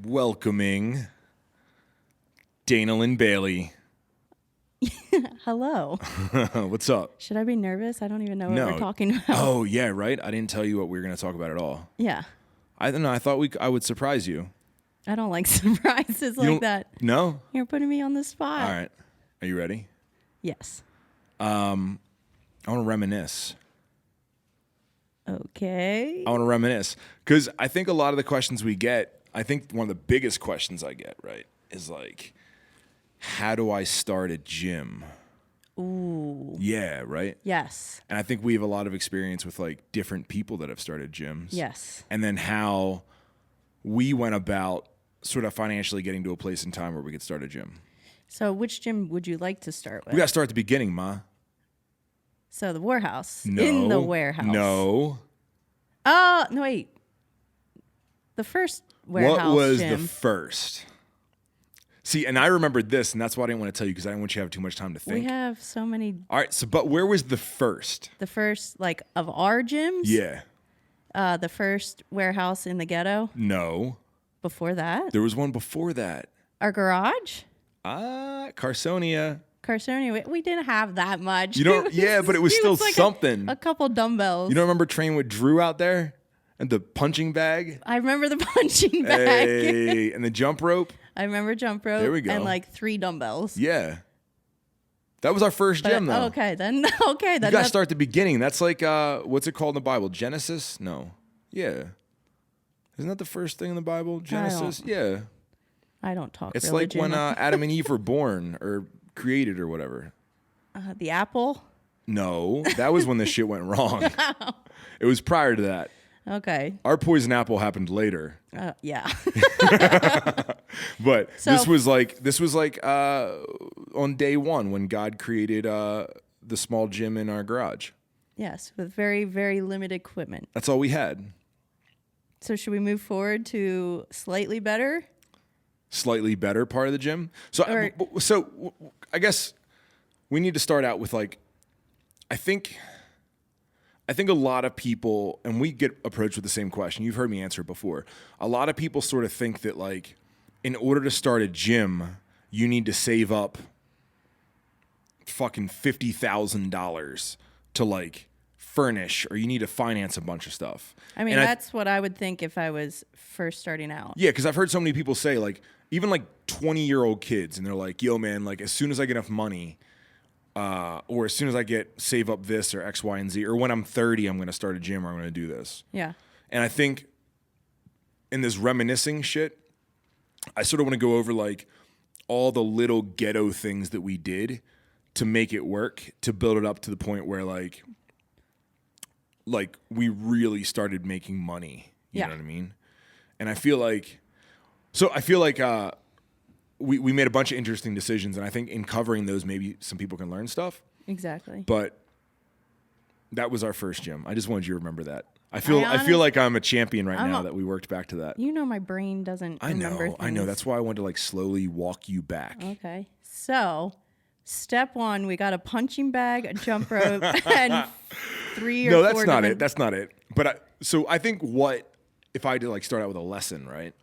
welcoming Dana Lynn Bailey. Hello. What's up? Should I be nervous? I don't even know what we're talking about. Oh, yeah, right? I didn't tell you what we were going to talk about at all. Yeah. I don't know. I thought I would surprise you. I don't like surprises like that. No? You're putting me on the spot. All right. Are you ready? Yes. I want to reminisce. Okay. I want to reminisce. Because I think a lot of the questions we get, I think one of the biggest questions I get, right, is like, how do I start a gym? Ooh. Yeah, right? Yes. And I think we have a lot of experience with like different people that have started gyms. Yes. And then how we went about sort of financially getting to a place in time where we could start a gym. So which gym would you like to start with? We got to start at the beginning, Ma. So the warehouse. No. In the warehouse. No. Oh, no, wait. The first warehouse What was gym. the first? See, and I remembered this, and that's why I didn't want to tell you because I didn't want you to have too much time to think. We have so many. All right, so but where was the first? The first, like, of our gyms? Yeah. The first warehouse in the ghetto? No. Before that? There was one before that. Our garage? Carsonia. Carsonia, we didn't have that much. You don't, yeah, but it was still like something. A couple dumbbells. You don't remember training with Drew out there? And the punching bag? I remember the punching bag. Hey, and the jump rope? I remember jump rope. There we go. And like 3 dumbbells. Yeah. That was our first gym, though. Okay, then. You got to start at the beginning. That's like, what's it called in the Bible? Genesis? No. Yeah. Isn't that the first thing in the Bible? Genesis? Yeah. I don't talk It's religion. like when Adam and Eve were born or created or whatever. The apple? No, that was when the shit went wrong. It was prior to that. Okay. Our poison apple happened later. Yeah. But this was like on day one when God created the small gym in our garage. Yes, with very, very limited equipment. That's all we had. So should we move forward to slightly better? Slightly better part of the gym. So I guess we need to start out with like, I think a lot of people, and we get approached with the same question. You've heard me answer it before. A lot of people sort of think that like, in order to start a gym, you need to save up fucking $50,000 to like furnish, or you need to finance a bunch of stuff. I mean, that's what I would think if I was first starting out. Yeah, because I've heard so many people say like, even like 20-year-old kids, and they're like, yo, man, like as soon as I get enough money, or as soon as I save up this or X, Y, and Z, or when I'm 30, I'm going to start a gym or I'm going to do this. Yeah. And I think in this reminiscing shit, I sort of want to go over like all the little ghetto things that we did to make it work, to build it up to the point where like we really started making money. You know what I mean? And I feel like we made a bunch of interesting decisions, and I think in covering those, maybe some people can learn stuff. Exactly. But that was our first gym. I just wanted you to remember that. I feel like I'm a champion right now that we worked back to that. You know, my brain doesn't remember things. I know. That's why I wanted to like slowly walk you back. Okay. So, step 1, we got a punching bag, a jump rope, and 3 or 4. No, that's not it. That's not it. But I think if I had to like start out with a lesson, right?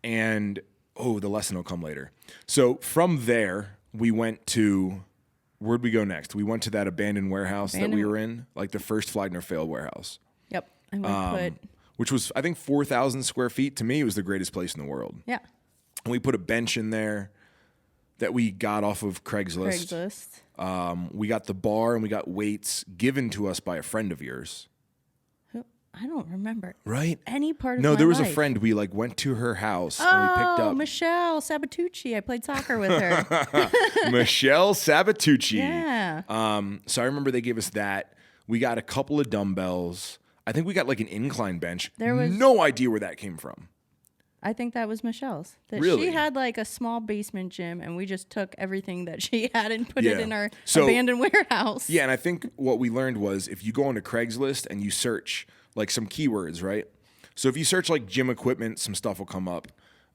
And the lesson will come later. So from there, we went to, where'd we go next? We went to that abandoned warehouse that we were in, like the first Flagner Fail warehouse. Yep. I'm gonna which was, I think, 4,000 square feet. To me, it was the greatest place in the world. Yeah. And we put a bench in there that we got off of Craigslist. We got the bar and we got weights given to us by a friend of yours. I don't remember. Right? Any part of my No, there was life. a friend. We like went to her house and we picked up. Michelle Sabatucci. I played soccer with her. Michelle Sabatucci. Yeah. So I remember they gave us that. We got a couple of dumbbells. I think we got like an incline bench. There was no idea where that came from. I think that was Michelle's. Really? She had like a small basement gym, and we just took everything that she had and put it in our abandoned warehouse. Yeah, and I think what we learned was if you go onto Craigslist and you search like some keywords, right? So if you search like gym equipment, some stuff will come up.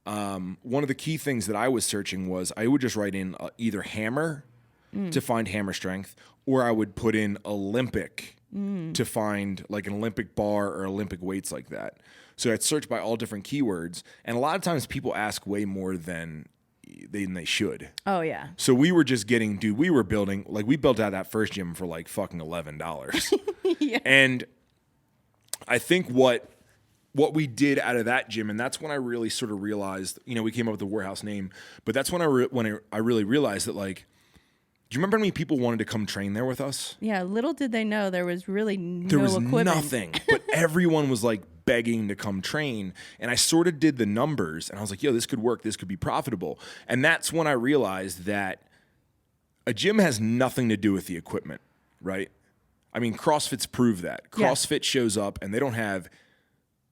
One of the key things that I was searching was I would just write in either hammer to find hammer strength, or I would put in Olympic to find like an Olympic bar or Olympic weights like that. So I'd search by all different keywords. And a lot of times people ask way more than they should. Oh, yeah. So we were just getting, dude, we built out that first gym for like fucking $11. Yeah. And I think what we did out of that gym, and that's when I really sort of realized, we came up with the warehouse name, but that's when I really realized that, like, do you remember how many people wanted to come train there with us? Yeah, little did they know there was really There was equipment. nothing, but everyone was like begging to come train. And I sort of did the numbers and I was like, yo, this could work. This could be profitable. And that's when I realized that a gym has nothing to do with the equipment, right? I mean, CrossFit's proved that. CrossFit shows up and they don't have,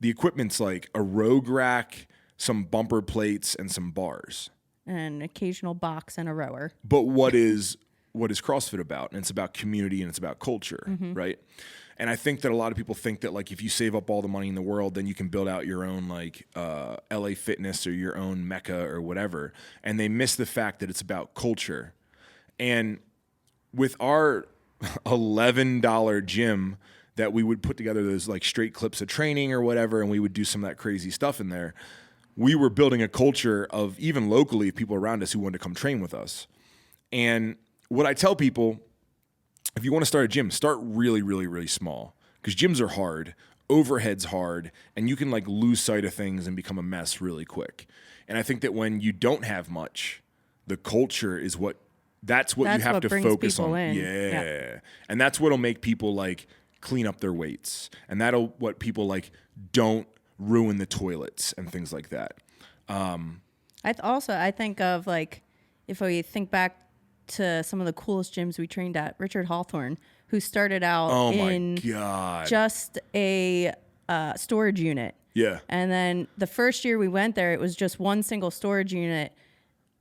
the equipment's like a rogue rack, some bumper plates, and some bars. An occasional box and a rower. But what is CrossFit about? And it's about community and it's about culture, right? And I think that a lot of people think that, like, if you save up all the money in the world, then you can build out your own, like, LA Fitness or your own Mecca or whatever. And they miss the fact that it's about culture. And with our $11 gym that we would put together those, like, straight clips of training or whatever, and we would do some of that crazy stuff in there, we were building a culture of, even locally, people around us who wanted to come train with us. And what I tell people, if you want to start a gym, start really, really, really small, because gyms are hard, overhead's hard, and you can, like, lose sight of things and become a mess really quick. And I think that when you don't have much, the culture is that's what you have to focus on. Yeah. And that's what'll make people, like, clean up their weights. And what people, like, don't ruin the toilets and things like that. I think of, like, if we think back to some of the coolest gyms we trained at, Richard Hawthorne, who started out in just a storage unit. Yeah. And then the first year we went there, it was just one single storage unit,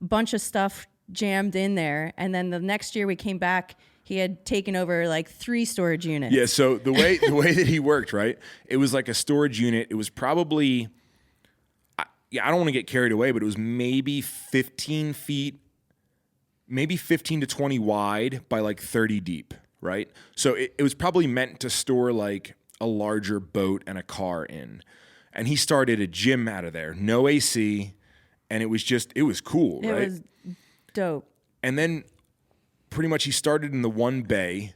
bunch of stuff jammed in there. And then the next year we came back, he had taken over like 3 storage units. Yeah, so the way that he worked, right? It was like a storage unit. It was probably, I don't want to get carried away, but it was maybe 15 feet, maybe 15 to 20 wide by like 30 deep, right? So it was probably meant to store like a larger boat and a car in. And he started a gym out of there, no AC, and it was cool, right? It was dope. And then pretty much he started in the one bay,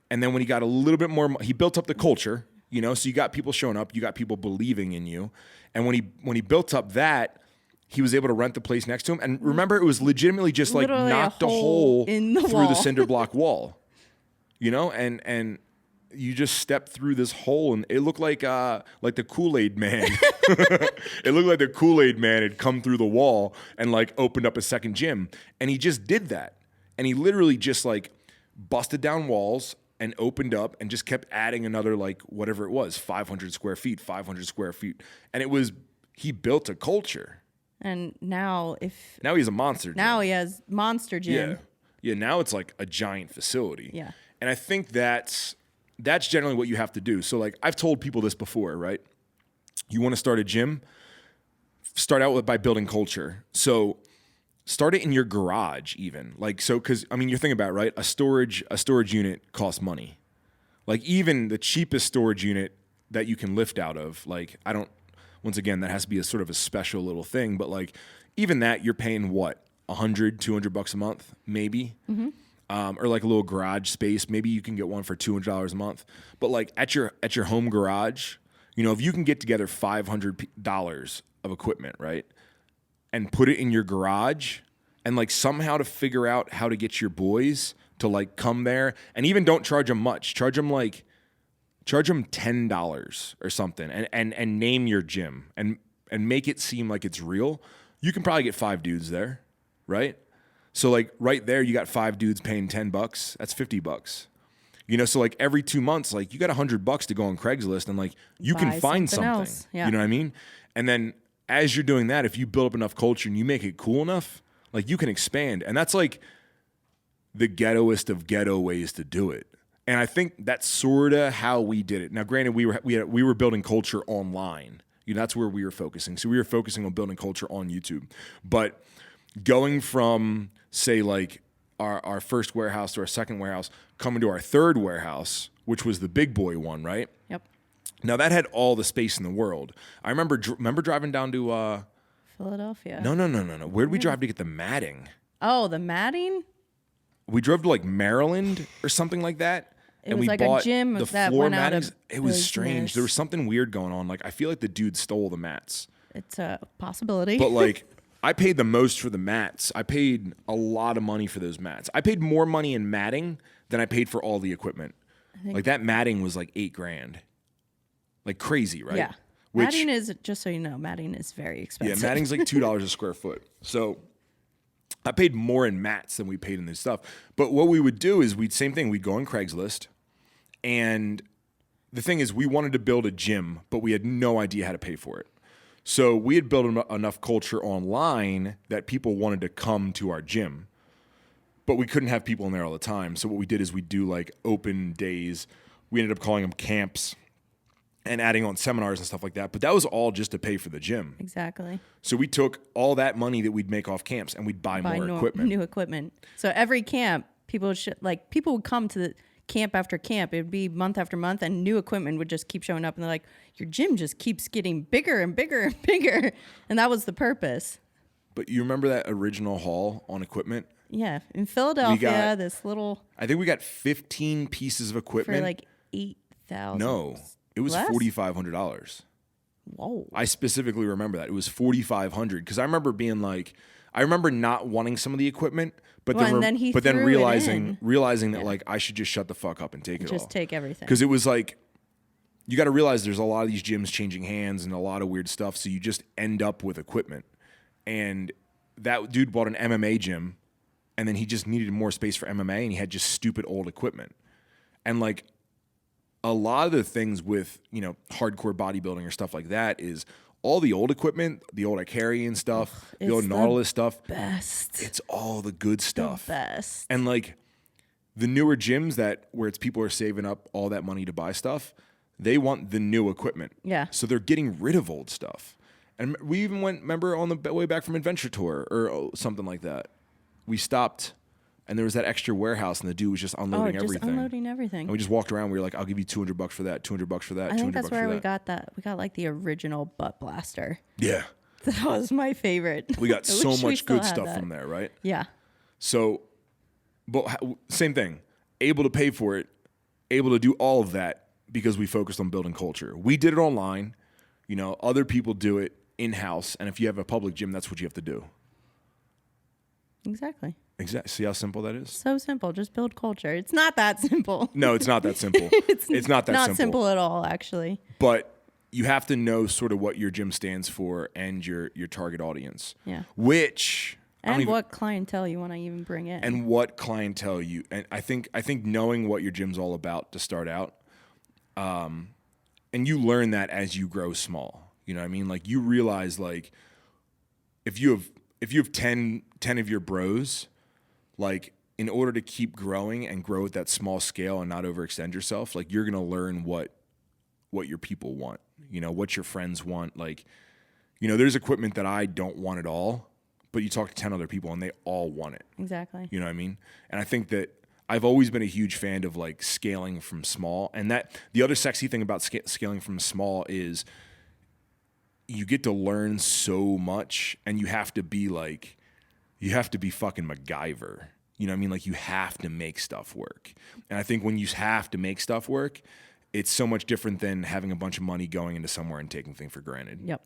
and then when he got a little bit more, he built up the culture, so you got people showing up, you got people believing in you. And when he built up that, he was able to rent the place next to him. And remember, it was legitimately just like Literally knocked a hole in the through wall. the cinder block wall, and you just stepped through this hole, and it looked like the Kool-Aid man. It looked like the Kool-Aid man had come through the wall and like opened up a second gym. And he just did that. And he literally just like busted down walls and opened up and just kept adding another, like, whatever it was, 500 square feet. And he built a culture. And now he's a monster gym. Now he has monster gym. Yeah, now it's like a giant facility. Yeah. And I think that's generally what you have to do. So, like, I've told people this before, right? You want to start a gym, start out by building culture. So start it in your garage even. Like, so, because, I mean, you're thinking about it, right? A storage unit costs money. Like, even the cheapest storage unit that you can lift out of, like, once again, that has to be a sort of a special little thing, but like, even that, you're paying what, $100, $200 a month, maybe? Mm-hmm. Or like a little garage space. Maybe you can get one for $200 a month. But like at your home garage, if you can get together $500 of equipment, right, and put it in your garage, and like somehow to figure out how to get your boys to like come there, and even don't charge them much. Charge them $10 or something, and name your gym and make it seem like it's real. You can probably get 5 dudes there, right? So like right there, you got 5 dudes paying $10. That's $50. So like every 2 months, like you got $100 to go on Craigslist, and like you can find something. Else. Yeah. You know what I mean? And then as you're doing that, if you build up enough culture and you make it cool enough, like you can expand. And that's like the ghettoest of ghetto ways to do it. And I think that's sort of how we did it. Now, granted, we were building culture online. That's where we were focusing. So we were focusing on building culture on YouTube. But going from, say, like our first warehouse to our second warehouse, coming to our third warehouse, which was the big boy one, right? Yep. Now that had all the space in the world. I remember driving down to Philadelphia. No. Where'd we drive to get the matting? Oh, the matting? We drove to like Maryland or something like that. It was like a gym the that floor went out mattings. of It was business. strange. There was something weird going on. Like I feel like the dude stole the mats. It's a possibility. But like I paid the most for the mats. I paid a lot of money for those mats. I paid more money in matting than I paid for all the equipment. Like that matting was like $8,000. Like crazy, right? Yeah. Matting is, just so you know, matting is very expensive. Yeah, matting's like $2 a square foot. So I paid more in mats than we paid in this stuff. But what we would do is same thing. We'd go on Craigslist. And the thing is, we wanted to build a gym, but we had no idea how to pay for it. So we had built enough culture online that people wanted to come to our gym. But we couldn't have people in there all the time. So what we did is we'd do like open days. We ended up calling them camps and adding on seminars and stuff like that. But that was all just to pay for the gym. Exactly. So we took all that money that we'd make off camps and we'd buy more equipment. New equipment. So every camp, people would come to the camp after camp. It would be month after month, and new equipment would just keep showing up. And they're like, your gym just keeps getting bigger and bigger and bigger. And that was the purpose. But you remember that original haul on equipment? Yeah. In Philadelphia, this little... I think we got 15 pieces of equipment. For like $8,000. No. It was $4,500. Whoa. I specifically remember that. It was $4,500 because I remember being like, I remember not wanting some of the equipment, but then realizing that like I should just shut the fuck up and take it all. Just take everything. Because it was like, you got to realize there's a lot of these gyms changing hands and a lot of weird stuff. So you just end up with equipment. And that dude bought an MMA gym, and then he just needed more space for MMA, and he had just stupid old equipment. And like, a lot of the things with, hardcore bodybuilding or stuff like that is all the old equipment, the old Icarian stuff, the old Nautilus stuff. Best. It's all the good stuff. The best. And like the newer gyms where it's people are saving up all that money to buy stuff, they want the new equipment. Yeah. So they're getting rid of old stuff. And we even went, remember, on the way back from Adventure Tour or something like that. We stopped. And there was that extra warehouse, and the dude was just unloading everything. Unloading everything. And we just walked around. We were like, "I'll give you $200 for that. $200 for that. I think $200 that's for where that." we got that. We got like the original butt blaster. Yeah, That was my favorite. we got so much good stuff from there, right? Yeah. So, but same thing. Able to pay for it. Able to do all of that because we focused on building culture. We did it online. Other people do it in house, and if you have a public gym, that's what you have to do. Exactly. See how simple that is? So simple. Just build culture. It's not that simple. No, it's not that simple. it's not that simple. Not simple at all, actually. But you have to know sort of what your gym stands for and your target audience. Yeah. And what clientele you want to even bring in. And what clientele and I think knowing what your gym's all about to start out, and you learn that as you grow small. You know what I mean? Like you realize like if you have 10 of your bros, like in order to keep growing and grow at that small scale and not overextend yourself, like you're going to learn what your people want, what your friends want. Like, there's equipment that I don't want at all, but you talk to 10 other people and they all want it. Exactly. You know what I mean? And I think that I've always been a huge fan of like scaling from small. And that the other sexy thing about scaling from small is you get to learn so much, and you have to be fucking MacGyver. You know what I mean? Like you have to make stuff work. And I think when you have to make stuff work, it's so much different than having a bunch of money going into somewhere and taking things for granted. Yep.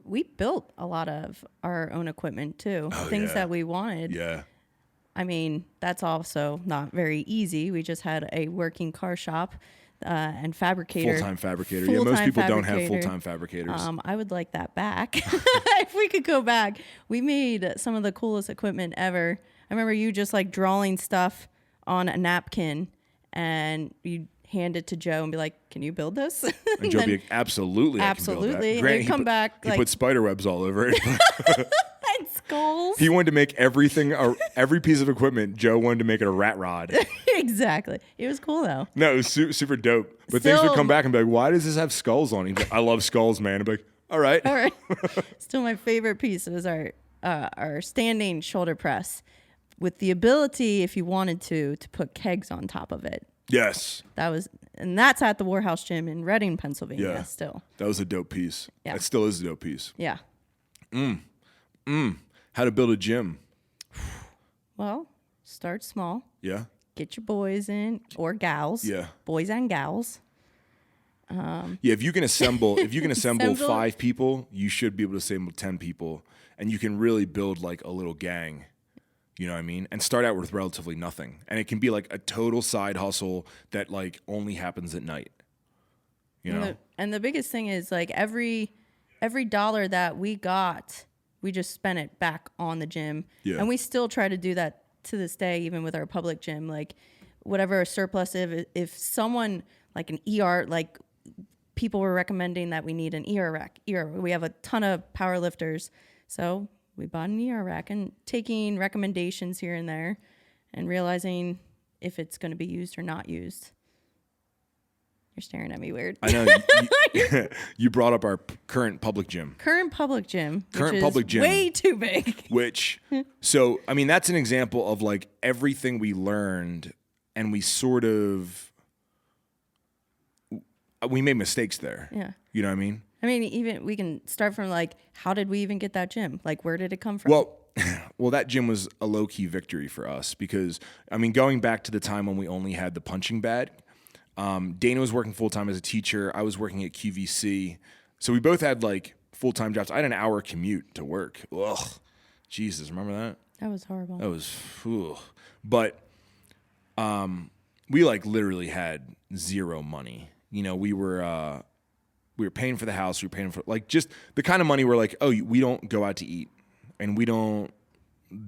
We built a lot of our own equipment too. Things that we wanted. Yeah. I mean, that's also not very easy. We just had a working car shop and fabricator. Full-time fabricator. Most people don't have full-time fabricators. I would like that back. If we could go back. We made some of the coolest equipment ever. I remember you just like drawing stuff on a napkin, and you hand it to Joe and be like, "Can you build this?" And Joe be like, "Absolutely, absolutely." I can build that. And come back. He put spider webs all over it. And skulls. He wanted to make everything, every piece of equipment. Joe wanted to make it a rat rod. Exactly. It was cool though. No, it was super dope. But things would come back and be like, "Why does this have skulls on it?" He'd be like, "I love skulls, man." I'd be like, "All right." All right. Still, my favorite piece was our standing shoulder press with the ability, if you wanted to put kegs on top of it. Yes. And that's at the Warhouse Gym in Reading, Pennsylvania. Yeah. Still. That was a dope piece. Yeah. It still is a dope piece. Yeah. How to build a gym. Well, start small. Yeah. Get your boys in or gals. Yeah. Boys and gals. Yeah, if you can assemble 5 people, you should be able to assemble 10 people, and you can really build like a little gang. You know what I mean? And start out with relatively nothing. And it can be like a total side hustle that like only happens at night. You know? And the biggest thing is like every dollar that we got, we just spent it back on the gym. Yeah. And we still try to do that to this day, even with our public gym. Like whatever surplus, if someone like an ER, like people were recommending that we need an ER rack. We have a ton of power lifters. So we bought an ER rack and taking recommendations here and there and realizing if it's going to be used or not used. You're staring at me weird. I know. You brought up our current public gym. Current public gym. Way too big. So, I mean, that's an example of like everything we learned and we made mistakes there. Yeah. You know what I mean? I mean, even we can start from like, how did we even get that gym? Like, where did it come from? Well, that gym was a low-key victory for us because, I mean, going back to the time when we only had the punching bag, Dana was working full-time as a teacher. I was working at QVC. So we both had like full-time jobs. I had an hour commute to work. Ugh. Jesus, remember that? That was horrible. That was, but we like literally had zero money. You know, we were paying for the house. We were paying for like just the kind of money where like, oh, we don't go out to eat and we don't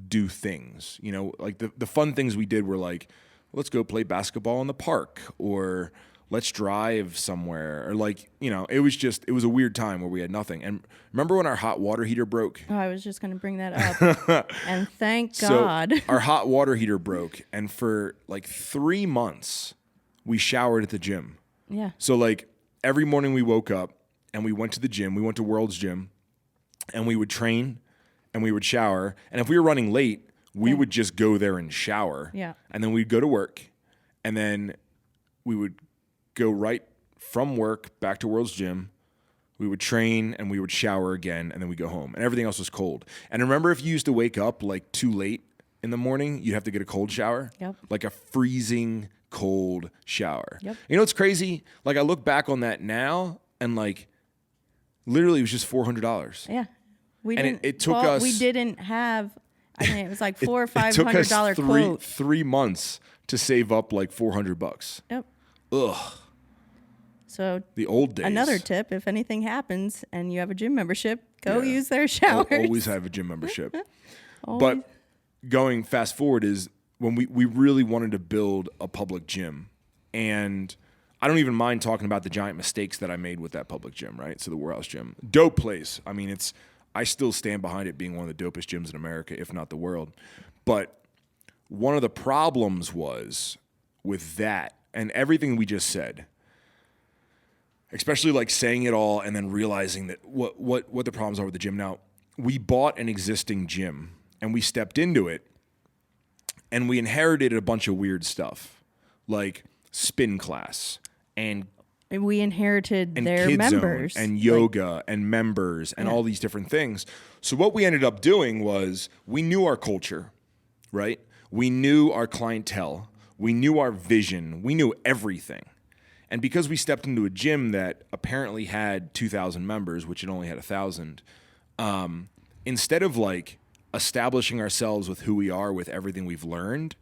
do things. You know, like the fun things we did were like, let's go play basketball in the park or let's drive somewhere or like, you know, it was a weird time where we had nothing. And remember when our hot water heater broke? Oh, I was just going to bring that up. And thank God. So our hot water heater broke. And for like 3 months, we showered at the gym. Yeah. So like every morning we woke up and we went to the gym. We went to World's Gym and we would train and we would shower. And if we were running late, we would just go there and shower. Yeah. And then we'd go to work. And then we would go right from work back to World's Gym. We would train and we would shower again. And then we'd go home. And everything else was cold. And remember, if you used to wake up like too late in the morning, you'd have to get a cold shower. Yep. Like a freezing cold shower. Yep. You know what's crazy? Like I look back on that now and like literally it was just $400. Yeah. We didn't have, I mean, it was like $400 or $500 quote. 3 months to save up like $400. Yep. Ugh. So the old days. Another tip, if anything happens and you have a gym membership, go use their showers. I'll always have a gym membership. But going fast forward is when we really wanted to build a public gym. And I don't even mind talking about the giant mistakes that I made with that public gym, right? So the Warhouse Gym. Dope place. I mean, I still stand behind it being one of the dopest gyms in America, if not the world. But one of the problems was with that and everything we just said, especially like saying it all and then realizing that what the problems are with the gym. Now, we bought an existing gym and we stepped into it and we inherited a bunch of weird stuff like spin class and we inherited their Kid members Zone and yoga and members and all these different things. So what we ended up doing was we knew our culture, right? We knew our clientele. We knew our vision. We knew everything. And because we stepped into a gym that apparently had 2,000 members, which it only had 1,000, instead of like establishing ourselves with who we are with everything we've learned,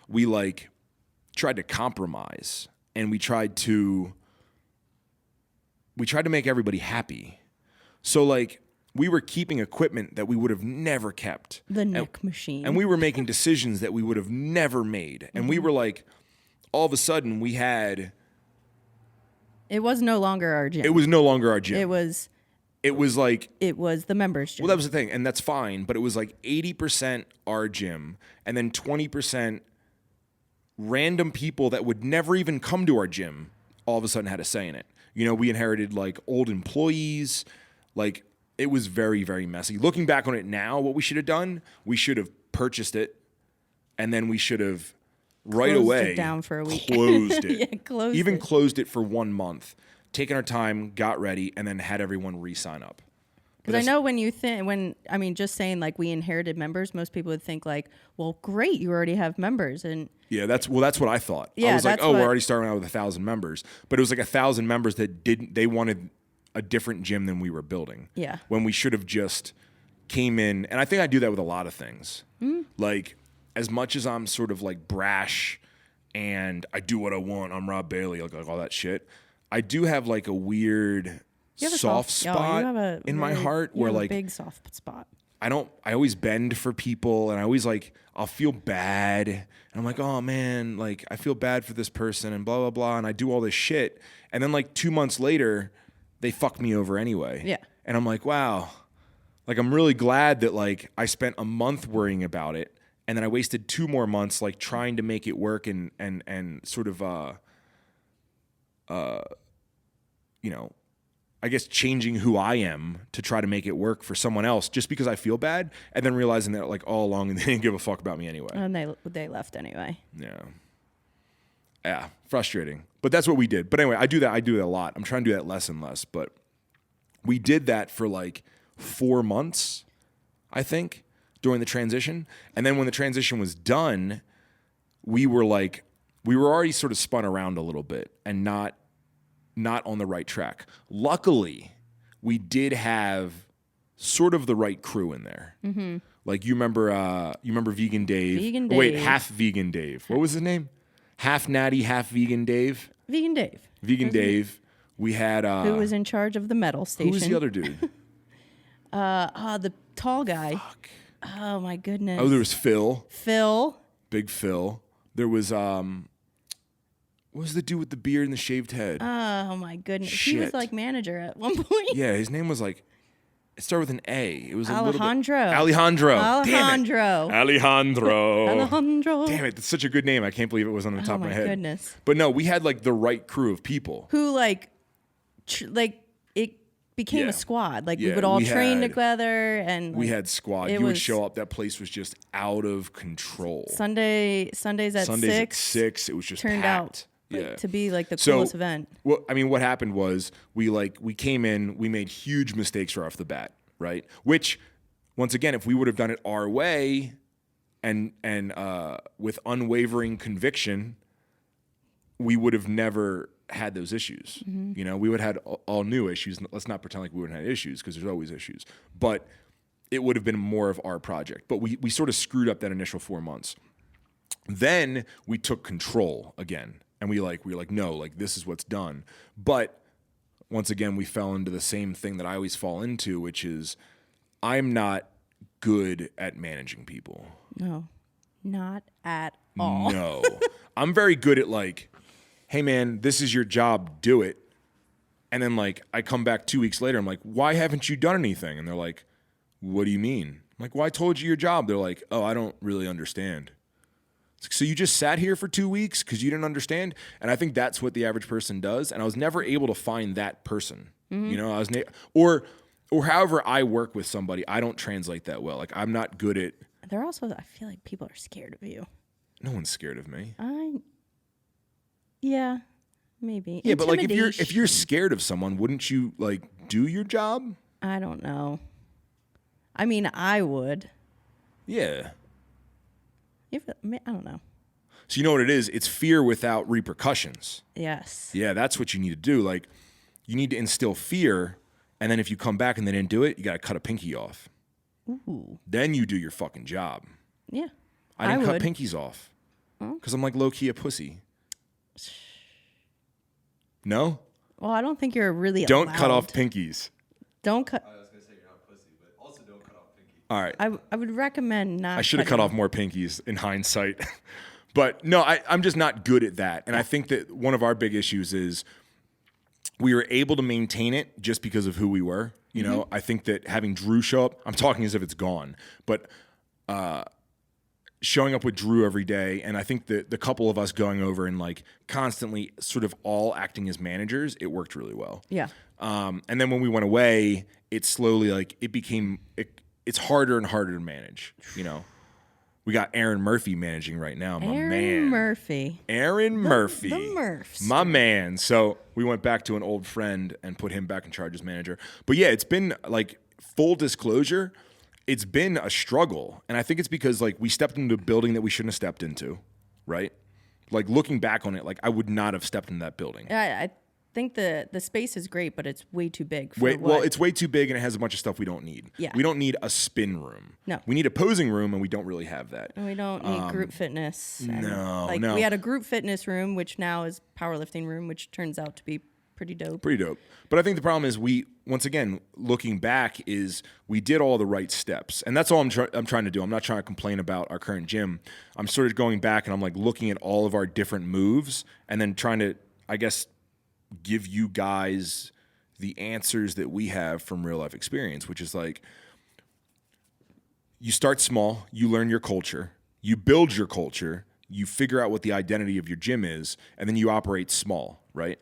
we like tried to compromise and we tried to make everybody happy. So like we were keeping equipment that we would have never kept. The neck machine. And we were making decisions that we would have never made. And we were like, all of a sudden we had... It was no longer our gym. It was no longer our gym. It was like... It was the members' gym. Well, that was the thing. And that's fine. But it was like 80% our gym and then 20% random people that would never even come to our gym all of a sudden had a say in it. You know, we inherited like old employees. Like it was very, very messy. Looking back on it now, what we should have done, we should have purchased it and then we should have right closed away. It down for a week. Closed it. Yeah, closed Even it. closed it for 1 month. Taking our time, got ready, and then had everyone re-sign up. Because I know when you think, just saying like we inherited members, most people would think like, well, great, you already have members. And yeah, that's what I thought. Yeah, I was like, we're already starting out with 1,000 members. But it was like 1,000 members that they wanted a different gym than we were building. Yeah. When we should have just came in, and I think I do that with a lot of things. Like, as much as I'm sort of like brash and I do what I want, I'm Rob Bailey, like all that shit, I do have like a weird soft spot in my heart where like a big soft spot. I always bend for people, and I always like, I'll feel bad, and I'm like, oh man, like I feel bad for this person and blah, blah, blah. And I do all this shit. And then like 2 months later, they fuck me over anyway. Yeah. And I'm like, wow, like I'm really glad that like I spent a month worrying about it. And then I wasted 2 more months like trying to make it work and sort of, you know, I guess changing who I am to try to make it work for someone else just because I feel bad, and then realizing that like all along they didn't give a fuck about me anyway. And they left anyway. Yeah, frustrating. But that's what we did. But anyway, I do that a lot. I'm trying to do that less and less, but we did that for like 4 months, I think, during the transition. And then when the transition was done, we were already sort of spun around a little bit and not on the right track. Luckily, we did have sort of the right crew in there. Mm-hmm. Like you remember Vegan Dave. Vegan Dave. Wait, half Vegan Dave. What was his name? Half Natty, half Vegan Dave. Vegan Dave. Vegan Dave. We had who was in charge of the metal station. Who was the other dude? The tall guy. Fuck. Oh my goodness. Oh, there was Phil. Phil. Big Phil. There was what was the dude with the beard and the shaved head? Oh my goodness. Shit. He was like manager at one point. Yeah, his name was like, it started with an A. It was Alejandro. Alejandro. Alejandro. Damn it. Alejandro. Alejandro. Damn it, that's such a good name. I can't believe it was on the top of my head. Oh my goodness. But no, we had like the right crew of people. Who like it became Yeah. a squad. Like we Yeah, would all we train had- together, and We like, had squad. it You would was- show up. That place was just out of control. Sundays at Sundays 6 at 6. It was just turned packed. out Yeah. to be like the So, coolest event. Well, I mean, what happened was we came in, we made huge mistakes right off the bat, right? Which, once again, if we would have done it our way and with unwavering conviction, we would have never had those issues. Mm-hmm. You know, we would have had all new issues. Let's not pretend like we wouldn't have issues, because there's always issues. But it would have been more of our project. But we sort of screwed up that initial 4 months. Then we took control again. And we were like, no, like this is what's done. But once again, we fell into the same thing that I always fall into, which is I'm not good at managing people. No, not at all. No. I'm very good at like, hey man, this is your job, do it. And then like I come back 2 weeks later, I'm like, why haven't you done anything? And they're like, what do you mean? I'm like, well, I told you your job. They're like, oh, I don't really understand. So you just sat here for 2 weeks because you didn't understand? And I think that's what the average person does. And I was never able to find that person. Mm-hmm. You know, or however I work with somebody, I don't translate that well. Like I'm not good at. They're also, I feel like people are scared of you. No one's scared of me. Yeah, maybe. Yeah, but like if you're scared of someone, wouldn't you like do your job? I don't know. I mean, I would. Yeah. I don't know. So you know what it is? It's fear without repercussions. Yes. Yeah, that's what you need to do. Like, you need to instill fear, and then if you come back and they didn't do it, you got to cut a pinky off. Ooh. Then you do your fucking job. Yeah. I didn't cut would. pinkies off because I'm like low-key a pussy. No? Well, I don't think you're really Don't allowed. cut off pinkies. Don't cut. I was going to say you're not pussy, but also don't cut off pinky. All right. I would recommend not. I should have cut off more pinkies in hindsight. But no, I'm just not good at that. And I think that one of our big issues is we were able to maintain it just because of who we were. You know, I think that having Drew show up, I'm talking as if it's gone, but showing up with Drew every day, and I think that the couple of us going over and like constantly sort of all acting as managers, it worked really well. Yeah. And then when we went away, it slowly like it's harder and harder to manage, you know. We got Aaron Murphy managing right now, my Aaron man. Murphy. Aaron Murphy. The Murphs. My man. So we went back to an old friend and put him back in charge as manager. But yeah, it's been like, full disclosure, it's been a struggle. And I think it's because like we stepped into a building that we shouldn't have stepped into, right? Like looking back on it, like I would not have stepped in that building. I think the space is great, but it's way too big. Well, it's way too big and it has a bunch of stuff we don't need. Yeah. We don't need a spin room. No. We need a posing room and we don't really have that. And we don't need group fitness. And No. we had a group fitness room, which now is powerlifting room, which turns out to be pretty dope. But I think the problem is once again, looking back, is we did all the right steps. And that's all I'm trying to do. I'm not trying to complain about our current gym. I'm sort of going back and I'm like looking at all of our different moves and then trying to, I guess, give you guys the answers that we have from real life experience, which is like, you start small, you learn your culture, you build your culture, you figure out what the identity of your gym is, and then you operate small, right?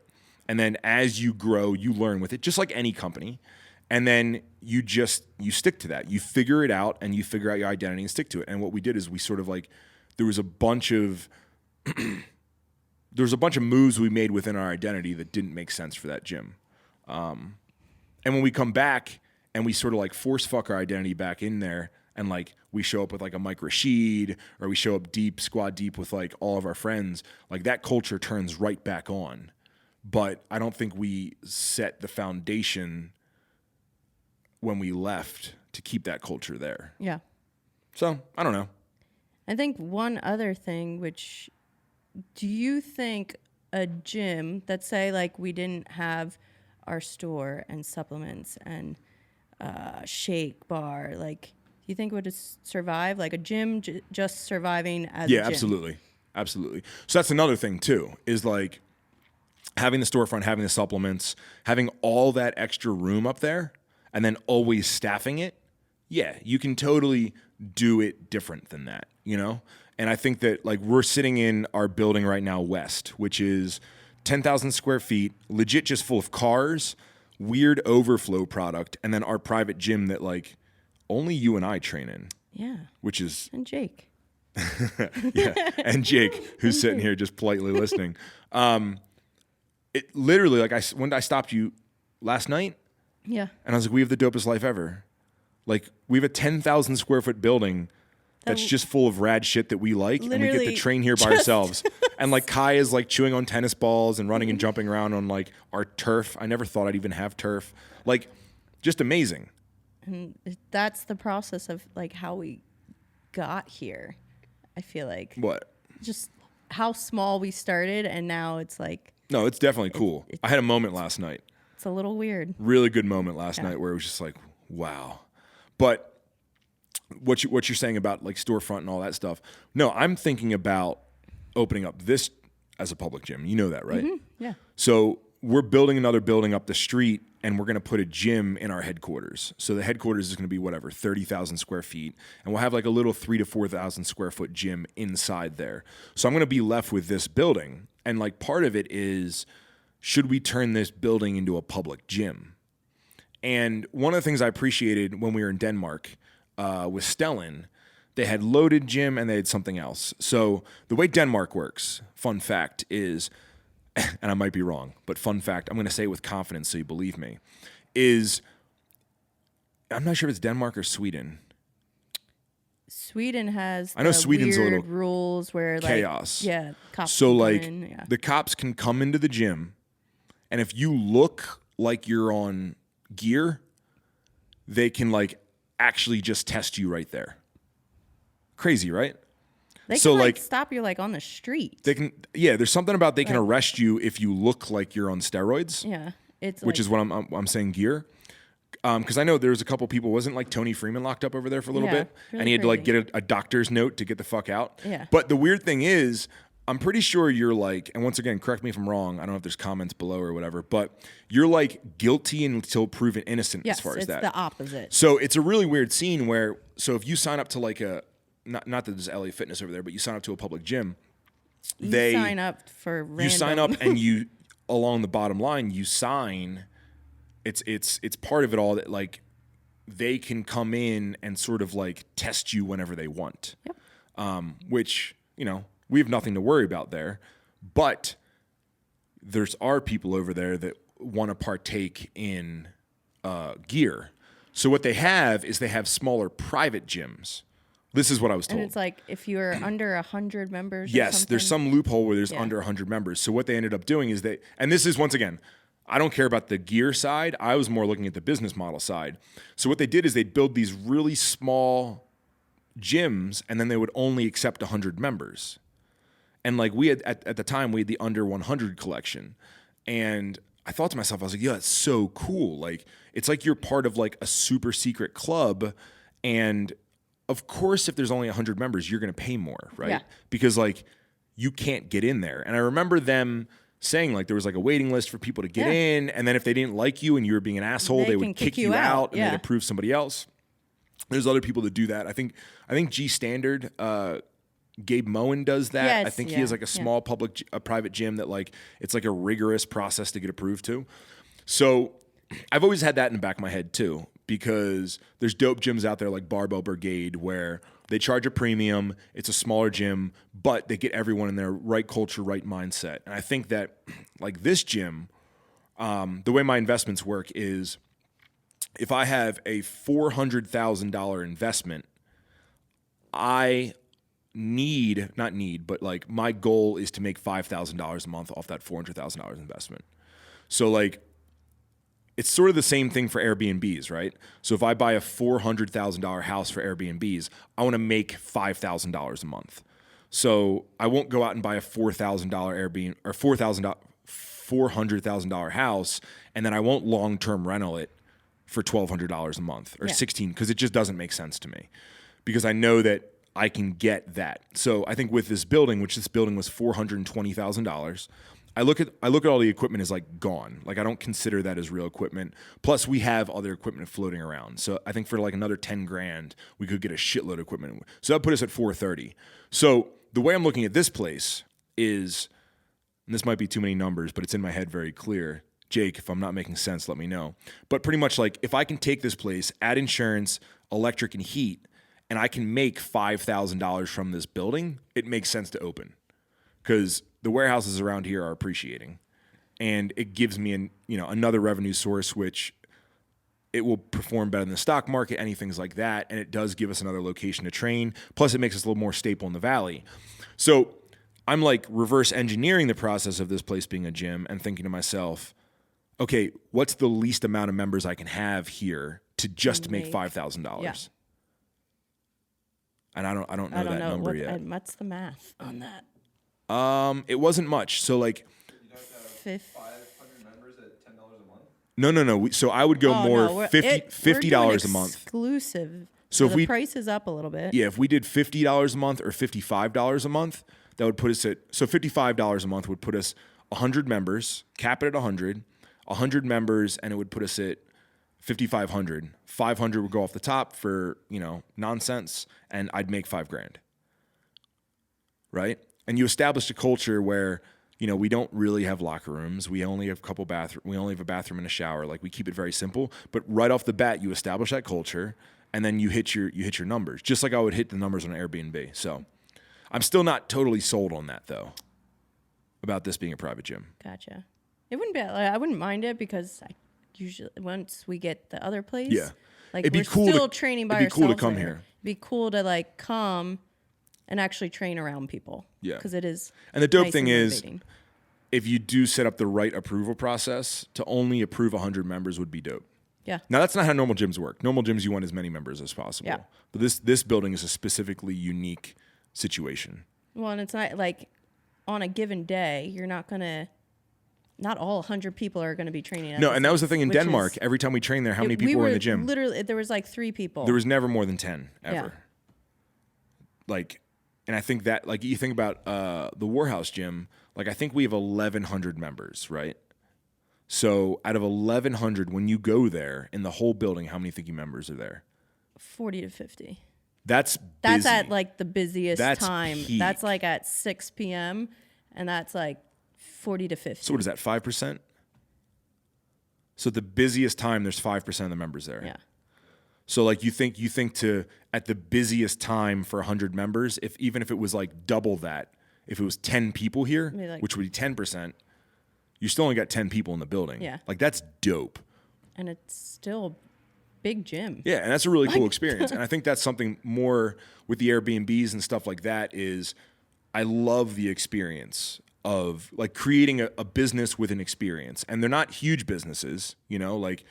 And then as you grow, you learn with it, just like any company. And then you stick to that. You figure it out and you figure out your identity and stick to it. And what we did is we sort of like, there was a bunch of moves we made within our identity that didn't make sense for that gym. And when we come back and we sort of like force fuck our identity back in there and like we show up with like a Mike Rashid or we show up deep, squad deep with like all of our friends, like that culture turns right back on. But I don't think we set the foundation when we left to keep that culture there. Yeah. So I don't know. I think one other thing, which do you think a gym that say like we didn't have our store and supplements and shake bar, like do you think it would survive? Like a gym just surviving as a gym? Yeah, absolutely. So that's another thing too, is like having the storefront, having the supplements, having all that extra room up there, and then always staffing it. Yeah, you can totally do it different than that, you know? And I think that like we're sitting in our building right now, West, which is 10,000 square feet, legit just full of cars, weird overflow product, and then our private gym that like only you and I train in. Yeah. Which is... And Jake. Yeah, and Jake, who's sitting here just politely listening. It literally, like when I stopped you last night, yeah, and I was like, we have the dopest life ever. Like we have a 10,000 square foot building that's just full of rad shit that we like, and we get to train here by ourselves. And like Kai is like chewing on tennis balls and running and jumping around on like our turf. I never thought I'd even have turf. Like, just amazing. And that's the process of like how we got here. I feel like What? Just how small we started, and now it's like. No, it's definitely cool. I had a moment last night. It's a little weird. Really good moment last night where it was just like, wow. But what you're saying about like storefront and all that stuff. No, I'm thinking about opening up this as a public gym. You know that, right? Mm-hmm. Yeah. So we're building another building up the street, and we're going to put a gym in our headquarters. So the headquarters is going to be 30,000 square feet, and we'll have like a little 3,000 to 4,000 square foot gym inside there. So I'm going to be left with this building, and like part of it is, should we turn this building into a public gym? And one of the things I appreciated when we were in Denmark with Stellan, they had loaded gym and they had something else. So the way Denmark works, fun fact is, and I might be wrong, but fun fact, I'm going to say it with confidence so you believe me, is I'm not sure if it's Denmark or Sweden. Sweden has I know Sweden's a little rules where like chaos. Yeah, cops so can like come in, the cops can come into the gym, and if you look like you're on gear, they can like actually just test you right there. Crazy, right? They so can like stop you like on the street. They can, yeah. There's something about they can arrest you if you look like you're on steroids. Yeah, which is what I'm saying gear. Because I know there's a couple people. Wasn't like Tony Freeman locked up over there for a little bit, really and he had to like crazy. get a doctor's note to get the fuck out. Yeah. But the weird thing is, I'm pretty sure you're like, and once again, correct me if I'm wrong. I don't know if there's comments below or whatever, but you're like guilty until proven innocent as far as that. Yes, it's the opposite. So it's a really weird scene where, so if you sign up to like a, not that there's LA Fitness over there, but you sign up to a public gym, You sign up for random. you sign up and you, along the bottom line, you sign. It's part of it all that like they can come in and sort of like test you whenever they want. Yep. which, we have nothing to worry about there. But are people over there that want to partake in gear. So what they have is they have smaller private gyms. This is what I was told. And it's like if you're under 100 members. Yes, there's some loophole where there's under 100 members. So what they ended up doing is and this is, once again, I don't care about the gear side. I was more looking at the business model side. So what they did is they'd build these really small gyms, and then they would only accept 100 members. And like we had, at the time, we had the under 100 collection. And I thought to myself, I was like, yeah, it's so cool. Like, it's like you're part of like a super secret club. And of course, if there's only 100 members, you're going to pay more, right? Yeah. Because like you can't get in there. And I remember them saying like there was like a waiting list for people to get in. And then if they didn't like you and you were being an asshole, they would kick you out and they'd approve somebody else. There's other people that do that. I think G Standard, Gabe Moen does that. Yes, I think he has like a small private gym that like, it's like a rigorous process to get approved to. So I've always had that in the back of my head too, because there's dope gyms out there like Barbell Brigade where they charge a premium. It's a smaller gym, but they get everyone in their right culture, right mindset. And I think that like this gym, the way my investments work is if I have a $400,000 investment, I but like my goal is to make $5,000 a month off that $400,000 investment. So like, it's sort of the same thing for Airbnbs, right? So if I buy a $400,000 house for Airbnbs, I want to make $5,000 a month. So I won't go out and buy a $4,000 Airbnb or $400,000 house, and then I won't long-term rental it for $1,200 a month or $1,600, because it just doesn't make sense to me, because I know that I can get that. So I think with this building, which this building was $420,000, I look at all the equipment as like gone. Like I don't consider that as real equipment. Plus we have other equipment floating around. So I think for like another 10 grand, we could get a shitload of equipment. So that put us at 430. So the way I'm looking at this place is, and this might be too many numbers, but it's in my head very clear. Jake, if I'm not making sense, let me know. But pretty much like if I can take this place, add insurance, electric and heat, and I can make $5,000 from this building, it makes sense to open, because the warehouses around here are appreciating, and it gives me another revenue source, which it will perform better than the stock market, anything like that, and it does give us another location to train. Plus, it makes us a little more staple in the valley. So I'm like reverse engineering the process of this place being a gym and thinking to myself, okay, what's the least amount of members I can have here to just make $5,000? Yeah. And I don't know that number yet. What's the math on that? It wasn't much. So like, you don't have 500 members at $10 a month. No. So I would go $50 a month. Exclusive. So if the price is up a little bit. Yeah, if we did $50 a month or $55 a month, that would put us at $55 a month would put us 100 members, cap it at 100 members, and it would put us at 5,500. 500 would go off the top for, nonsense, and I'd make $5,000. Right? And you establish a culture where, we don't really have locker rooms. We only have we only have a bathroom and a shower. Like, we keep it very simple. But right off the bat, you establish that culture, and then you hit your numbers, just like I would hit the numbers on Airbnb. So I'm still not totally sold on that, though, about this being a private gym. Gotcha. It wouldn't be. I wouldn't mind it, because usually once we get the other place, like it'd be we're cool still training by ourselves. It'd be cool to come here. It'd be cool to like come and actually train around people. Yeah, because it is. And the dope thing is, if you do set up the right approval process, to only approve 100 members would be dope. Yeah. Now that's not how normal gyms work. Normal gyms, you want as many members as possible. Yeah. But this building is a specifically unique situation. Well, and it's not like on a given day, you're not gonna. Not all 100 people are going to be training. No, and that was the thing in Denmark. Every time we trained there, how many people were in the gym? Literally, there was like 3 people. There was never more than 10 ever. Yeah. Like, and I think that, like, you think about the Warhouse gym, like, I think we have 1,100 members, right? So out of 1,100, when you go there in the whole building, how many think you members are there? 40 to 50. That's busy. That's at like the busiest time. Peak. That's like at 6 p.m. and that's like 40 to 50. So what is that, 5%? So at the busiest time, there's 5% of the members there. Yeah. So like you think to at the busiest time for 100 members, even if it was like double that, if it was 10 people here, like, which would be 10%, you still only got 10 people in the building. Yeah. Like that's dope. And it's still a big gym. Yeah, and that's a really cool experience. And I think that's something more with the Airbnbs and stuff like that is I love the experience of like creating a business with an experience. And they're not huge businesses, you know, like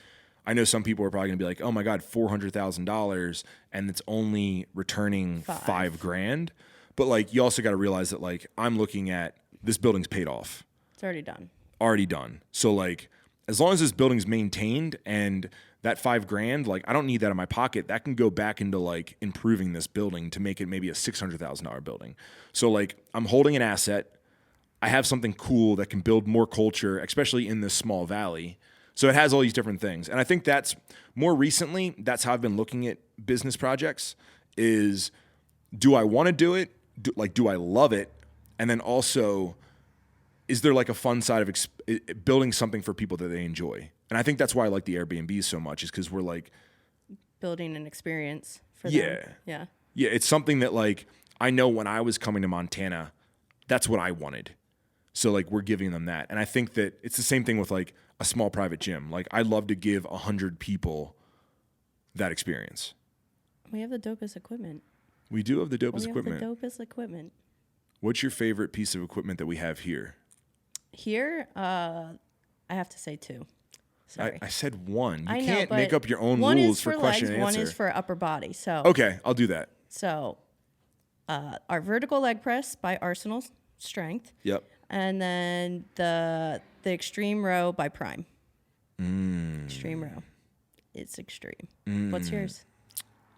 I know some people are probably gonna be like, oh my God, $400,000 and it's only returning $5,000. But like you also gotta realize that like I'm looking at this building's paid off. It's already done. Already done. So like as long as this building's maintained and that $5,000, like I don't need that in my pocket. That can go back into like improving this building to make it maybe a $600,000 building. So like I'm holding an asset. I have something cool that can build more culture, especially in this small valley. So it has all these different things. And I think that's more recently, that's how I've been looking at business projects is do I want to do it? Do I love it? And then also, is there like a fun side of building something for people that they enjoy? And I think that's why I like the Airbnbs so much is because we're like building an experience for them. Yeah. Yeah, it's something that like I know when I was coming to Montana, that's what I wanted. So like we're giving them that. And I think that it's the same thing with like a small private gym. Like I'd love to give 100 people that experience. We have the dopest equipment. We do have the dopest equipment. The dopest equipment. What's your favorite piece of equipment that we have here? Here, I have to say two. Sorry. I said one. You I know, can't make up your own one rules is for legs, question and answer. One is for upper body. So okay, I'll do that. So our vertical leg press by Arsenal Strength. Yep. And then the extreme row by Prime. Extreme row. It's extreme. What's yours?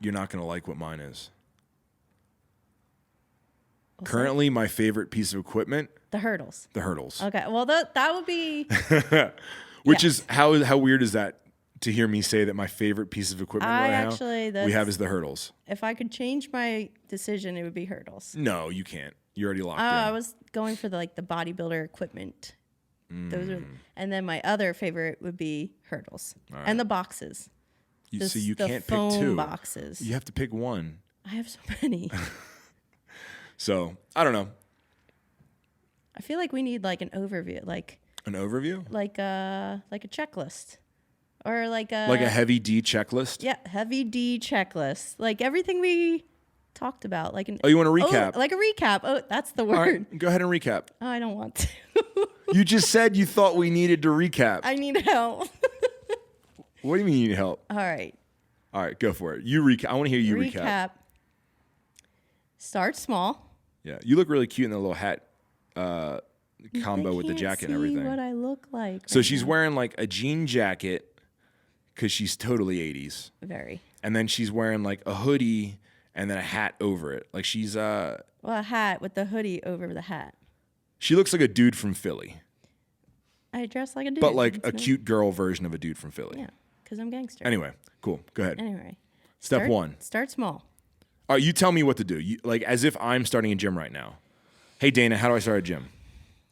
You're not going to like what mine is. Currently, my favorite piece of equipment. The hurdles. The hurdles. Okay. Well, that would be. Which is how weird is that to hear me say that my favorite piece of equipment we have is the hurdles. If I could change my decision, it would be hurdles. No, you can't. You're already locked in. I was going for the bodybuilder equipment. Those are, and then my other favorite would be hurdles and the boxes. So you can't pick two boxes. You have to pick one. I have so many. So I don't know. I feel like we need like an overview, like an overview, like a checklist, or like a heavy D checklist. Yeah, heavy D checklist, like everything we talked about. Like you want a recap? Like a recap. Oh, that's the word. All right, go ahead and recap. Oh, I don't want to. You just said you thought we needed to recap. I need help. What do you mean you need help? All right, go for it. You recap. I want to hear you recap. Start small. Yeah, you look really cute in the little hat combo with the jacket and everything. What I look like. So she's wearing like a jean jacket because she's totally 80s. Very. And then she's wearing like a hoodie and then a hat over it. Like she's well, a hat with the hoodie over the hat. She looks like a dude from Philly. I dress like a dude. But like a cute girl version of a dude from Philly. Yeah, because I'm gangster. Anyway, cool. Go ahead. Anyway. Step one. Start small. All right, you tell me what to do. Like as if I'm starting a gym right now. Hey, Dana, how do I start a gym?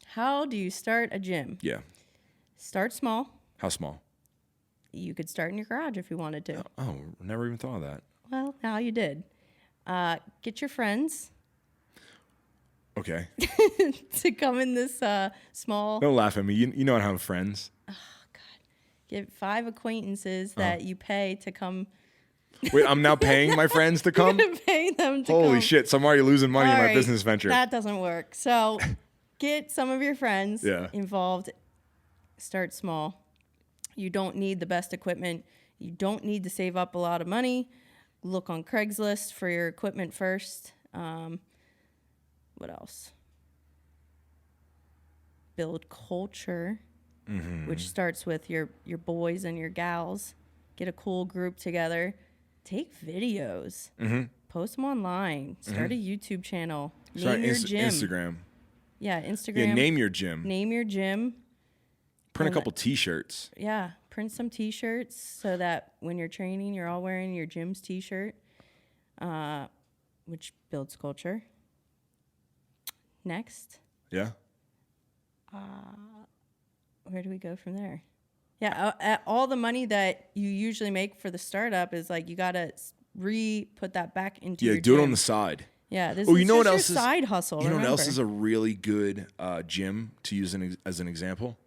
How do you start a gym? Yeah. Start small. How small? You could start in your garage if you wanted to. Oh, never even thought of that. Well, now you did. Get your friends. Okay. To come in this small. Don't laugh at me. You know I have friends. Oh, God. Get 5 acquaintances that you pay to come. Wait, I'm now paying my friends to come? You're gonna pay them to Holy come. shit, so I'm already losing money in my right, business venture. That doesn't work. So get some of your friends involved. Start small. You don't need the best equipment. You don't need to save up a lot of money. Look on Craigslist for your equipment first. What else? Build culture, which starts with your boys and your gals. Get a cool group together. Take videos. Post them online. Start a YouTube channel. Name your gym. Instagram. Yeah, Instagram. Yeah, name your gym. Name your gym. Print a couple T-shirts. Yeah, print some T-shirts so that when you're training, you're all wearing your gym's T-shirt, which builds culture. Next. Yeah. Where do we go from there? Yeah, all the money that you usually make for the startup is like you gotta put that back into your do gym. it on the side. Yeah, this Oh, is you know just what your else is side hustle. You know what else remember. is a really good gym to use as an example?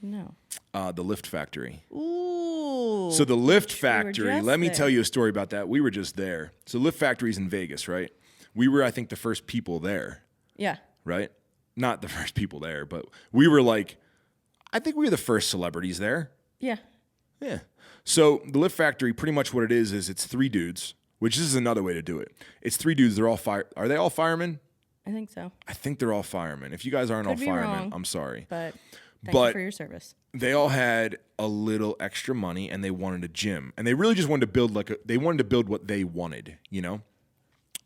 No. The Lift Factory. Ooh. So the Lift which we were Factory, just let me there. tell you a story about that. We were just there. So Lift Factory's in Vegas, right? We were, I think, the first people there, Yeah. right? Not the first people there, but we were like, I think we were the first celebrities there. Yeah. Yeah. So the Lift Factory, pretty much what it is it's 3 dudes, which this is another way to do it. It's 3 dudes. They're all Are they all firemen? I think so. I think they're all firemen. If you guys aren't all Could be firemen, wrong. I'm sorry. But thank you for your service. They all had a little extra money and they wanted a gym. And they really just wanted to build they wanted to build what they wanted, you know?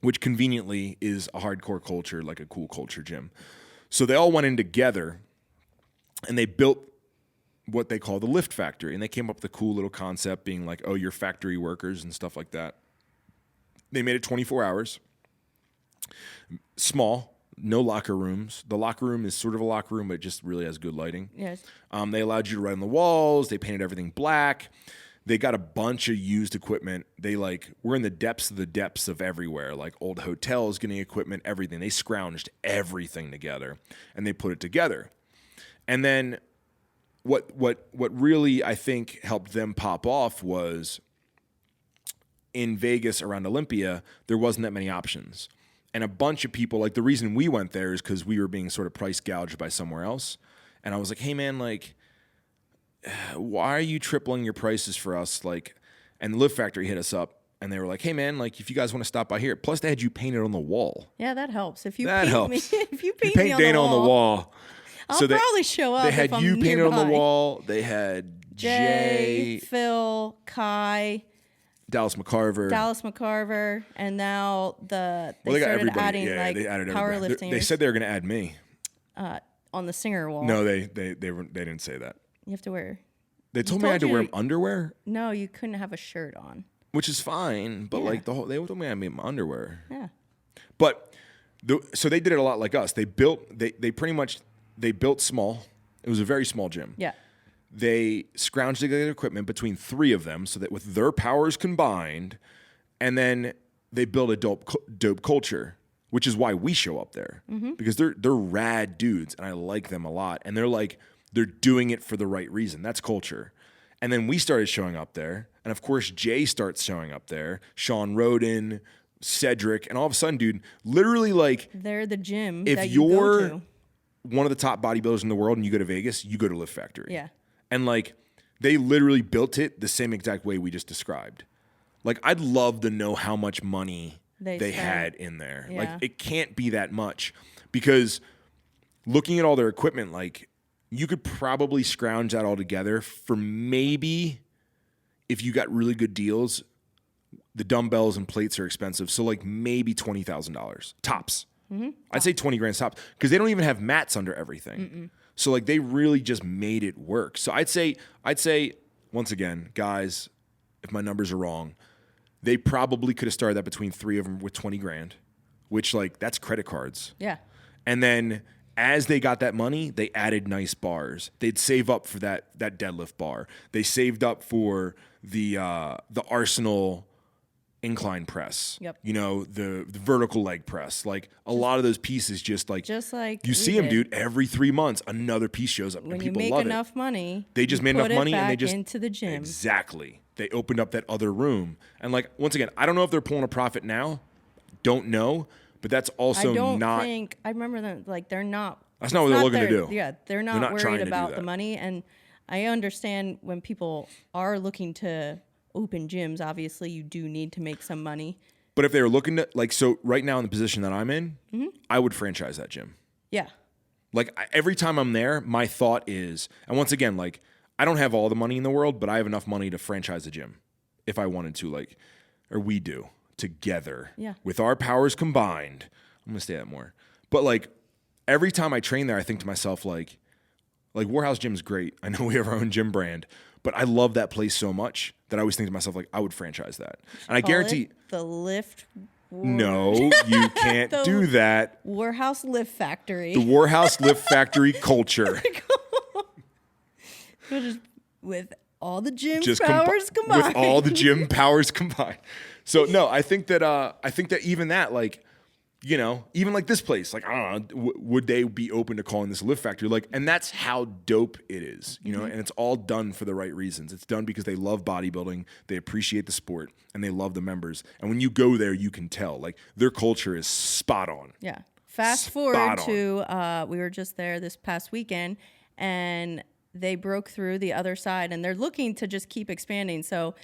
Which conveniently is a hardcore culture, like a cool culture gym. So they all went in together and they built what they call the Lift Factory. And they came up with a cool little concept being like, oh, you're factory workers and stuff like that. They made it 24 hours. Small, no locker rooms. The locker room is sort of a locker room, but it just really has good lighting. Yes. They allowed you to write on the walls. They painted everything black. They got a bunch of used equipment. We're in the depths of everywhere, like old hotels getting equipment, everything. They scrounged everything together and they put it together. And then what really I think helped them pop off was in Vegas around Olympia, there wasn't that many options. And a bunch of people, like the reason we went there is because we were being sort of price gouged by somewhere else. And I was like, hey man, like, why are you tripling your prices for us? Like, and the Lift Factory hit us up and they were like, hey man, like if you guys want to stop by here, plus they had you painted on the wall. Yeah, that helps. If you That paint helps. me, if you You paint me paint Dana on the wall. I'll probably show up. They had if I'm you painted on the nearby. wall. They had Jay, Jay, Phil, Kai, Dallas McCarver, and now they got started everybody. adding Yeah, like they added everybody. powerlifting. They said they were going to add me. On the singer wall. No, they didn't say that. You have to wear. They told me I had to told wear you- underwear, No, you couldn't have a shirt on. which is fine. But Yeah. like they told me I made my underwear. Yeah. But so they did it a lot like us. They built small. It was a very small gym. Yeah. They scrounged together equipment between 3 of them so that with their powers combined, and then they built a dope culture, which is why we show up there because they're rad dudes and I like them a lot. And they're doing it for the right reason. That's culture. And then we started showing up there. And of course, Jay starts showing up there, Sean Roden, Cedric. And all of a sudden, dude, literally like They're the gym if that you go you're to. one of the top bodybuilders in the world and you go to Vegas, you go to Lift Factory. Yeah. And like they literally built it the same exact way we just described. Like I'd love to know how much money they spent. had in there. Yeah. Like it can't be that much because looking at all their equipment, like you could probably scrounge that all together for maybe if you got really good deals, the dumbbells and plates are expensive. So like maybe $20,000 tops. Mm-hmm. I'd say 20 grand tops because they don't even have mats under everything. Mm-mm. So like they really just made it work. So I'd say once again, guys, if my numbers are wrong, they probably could have started that between 3 of them with 20 grand, which like that's credit cards. Yeah. And then as they got that money, they added nice bars. They'd save up for that deadlift bar. They saved up for the Arsenal incline press. Yep. You know, the vertical leg press. Like a lot of those pieces just like you see see them, dude, every 3 months another piece shows up When and you people make love enough it. money, They just you made enough put it money and they back just into the gym. Exactly. They opened up that other room. And like once again, I don't know if they're pulling a profit now. Don't know, but that's also I don't not think I remember them like they're not. That's not what it's they're looking to their- do. Yeah, they're not, not trying worried to do about that. the money, and I understand when people are looking to open gyms. Obviously, you do need to make some money. But if they were looking to like so right now in the position that I'm in, Mm-hmm. I would franchise that gym. Yeah, Like every time I'm there, my thought is, and once again, like I don't have all the money in the world, but I have enough money to franchise a gym if I wanted to, like, or we do together. Yeah. With our powers combined. I'm gonna say that more. But like every time I train there, I think to myself, like Warehouse Gym's great. I know we have our own gym brand, but I love that place so much that I always think to myself, like, I would franchise that. And I Call guarantee it the Lift. no, you can't The- do that. Warehouse Lift Factory. The Warehouse Lift Factory culture. with all the gym Just powers combined. With all the gym powers combined. So no, I think that even that, like, you know, even like this place, like, I don't know, would they be open to calling this a lift factory? Like, and that's how dope it is, you know, and it's all done for the right reasons. It's done because they love bodybuilding, they appreciate the sport, and they love the members. And when you go there, you can tell, like, their culture is spot on. Yeah. Fast forward to, we were just there this past weekend, and they broke through the other side, and they're looking to just keep expanding. So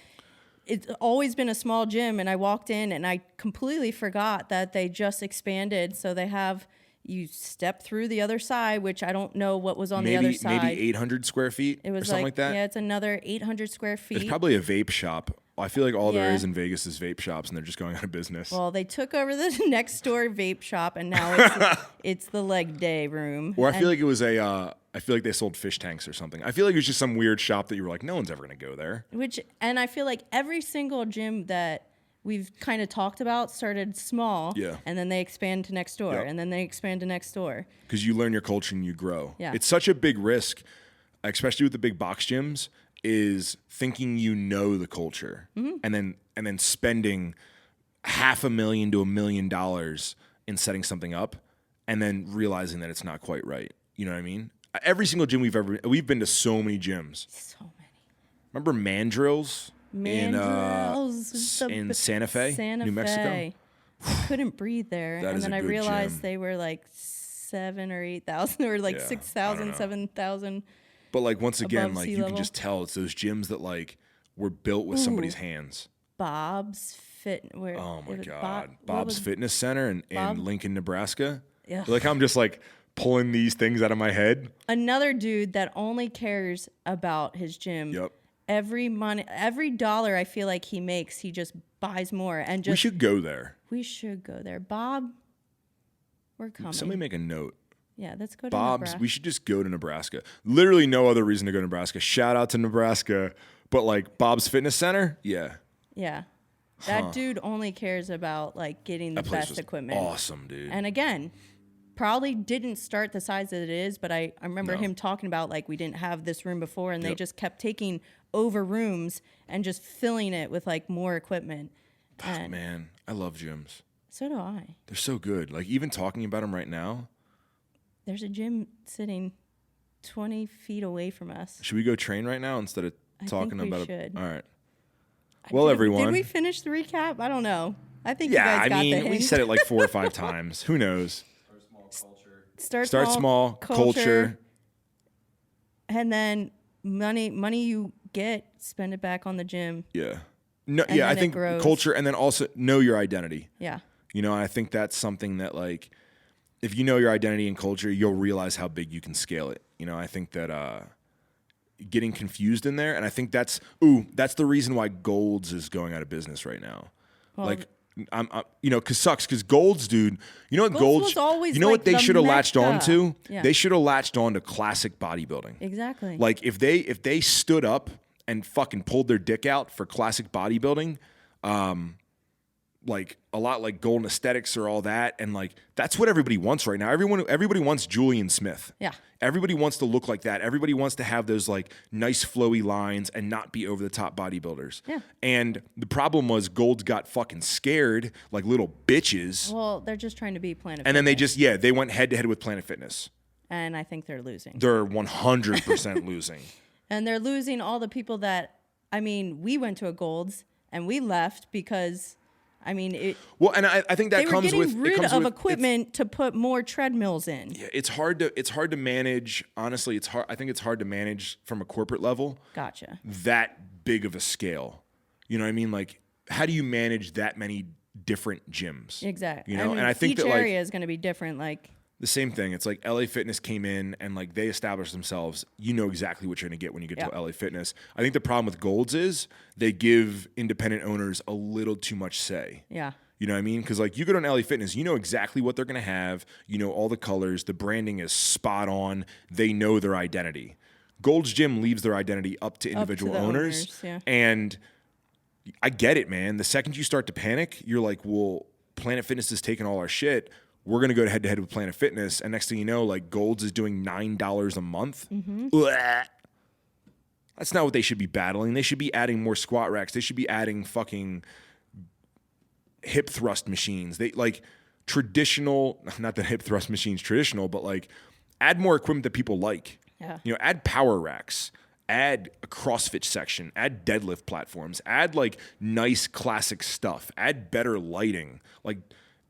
it's always been a small gym, and I walked in and I completely forgot that they just expanded. So they have you step through the other side, which I don't know what was on the other side. Maybe 800 square feet it was or something like that. Yeah, it's another 800 square feet. It's probably a vape shop. I feel like all there is in Vegas is vape shops, and they're just going out of business. Well, they took over the next door vape shop, and now it's the leg day room. Or I feel like it was I feel like they sold fish tanks or something. I feel like it was just some weird shop that you were like, no one's ever going to go there. And I feel like every single gym that we've kind of talked about started small, and then they expand to next door, and then they expand to next door. Because you learn your culture and you grow. Yeah. It's such a big risk, especially with the big box gyms, is thinking you know the culture and then spending $500,000 to $1 million in setting something up and then realizing that it's not quite right. You know what I mean? Every single gym we've been to so many gyms. So many. Remember Mandrills? In Santa Fe, New Mexico? I couldn't breathe there. And then I realized they were like 7,000 or 8,000 or like 6,000, 7,000. But like once again, like you level. can just tell it's those gyms that like were built with somebody's hands. Bob's Fit. Oh my God. Bob's Fitness Center in Lincoln, Nebraska. Yeah. Like I'm just like pulling these things out of my head. Another dude that only cares about his gym. Yep. Every dollar I feel like he makes, he just buys more. And just we should go there. We should go there. Bob, we're coming. Somebody make a note. Yeah, let's go to Bob's. Nebraska. We should just go to Nebraska. Literally no other reason to go to Nebraska. Shout out to Nebraska. But like Bob's Fitness Center? Yeah. Yeah. That dude only cares about like getting the best equipment. Awesome, dude. And again, probably didn't start the size that it is, but I remember him talking about like we didn't have this room before, and they just kept taking over rooms and just filling it with like more equipment. Oh, man, I love gyms. So do I. They're so good. Like even talking about them right now. There's a gym sitting 20 feet away from us. Should we go train right now instead of talking about it? All right. Well, everyone. Did we finish the recap? I don't know. I think you guys got the hint. We said it like 4 or 5 times. Who knows? Start small, culture. And then money you get, spend it back on the gym. Yeah. No, I think culture, and then also know your identity. Yeah. You know, I think that's something that like if you know your identity and culture, you'll realize how big you can scale it. You know, I think that getting confused in there, and I think that's the reason why Gold's is going out of business right now. Well, like I'm you know, because Gold's, dude, you know what Gold's you know like what they should have latched on to? Yeah. They should have latched on to classic bodybuilding. Exactly. Like if they stood up and fucking pulled their dick out for classic bodybuilding, like a lot like Golden Aesthetics or all that, and like that's what everybody wants right now. Everybody wants Julian Smith. Yeah. Everybody wants to look like that. Everybody wants to have those like nice flowy lines and not be over the top bodybuilders. Yeah. And the problem was Gold's got fucking scared like little bitches. Well, they're just trying to be Planet Fitness. And then they went head to head with Planet Fitness. And I think they're losing. They're 100% losing. And they're losing all the people that, I mean, we went to a Gold's and we left because, I mean, and I think that comes with they were getting rid of equipment to put more treadmills in. Yeah, it's hard to manage. Honestly, it's hard. I think it's hard to manage from a corporate level. Gotcha. That big of a scale, you know what I mean? Like, how do you manage that many different gyms? Exactly. You know, and I think each that area is going to be different. Like the same thing. It's like LA Fitness came in and like they established themselves. You know exactly what you're going to get when you get to LA Fitness. I think the problem with Gold's is they give independent owners a little too much say. Yeah. You know what I mean? Because like you go to an LA Fitness, you know exactly what they're going to have. You know all the colors. The branding is spot on. They know their identity. Gold's Gym leaves their identity up to individual owners. Yeah. And I get it, man. The second you start to panic, you're like, well, Planet Fitness is taking all our shit. We're going to go head to head with Planet Fitness. And next thing you know, like Gold's is doing $9 a month. Mm-hmm. That's not what they should be battling. They should be adding more squat racks. They should be adding fucking hip thrust machines. They like traditional, not that hip thrust machines traditional, but like add more equipment that people like. Yeah. You know, add power racks, add a CrossFit section, add deadlift platforms, add like nice classic stuff, add better lighting. Like,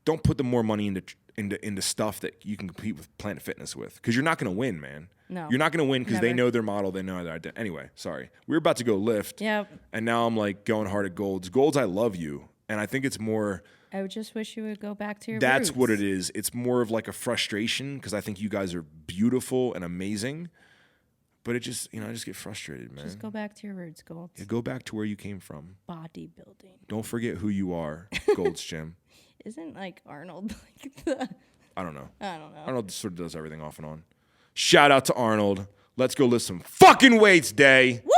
don't put the more money into stuff that you can compete with Planet Fitness with, because you're not going to win, man. No. You're not going to win because they Never. know their model, they know their identity. Anyway, sorry. We were about to go lift. Yep. And now I'm like going hard at Golds. Golds, I love you. And I think it's more, I would just wish you would go back to your that's roots. what it is. It's more of like a frustration because I think you guys are beautiful and amazing. But it just, I just get frustrated, man. Just go back to your roots, Golds. Yeah, go back to where you came from. Bodybuilding. Don't forget who you are, Gold's Gym. Isn't like Arnold like the... I don't know. I don't know. Arnold sort of does everything off and on. Shout out to Arnold. Let's go lift some fucking weights, Day. Woo!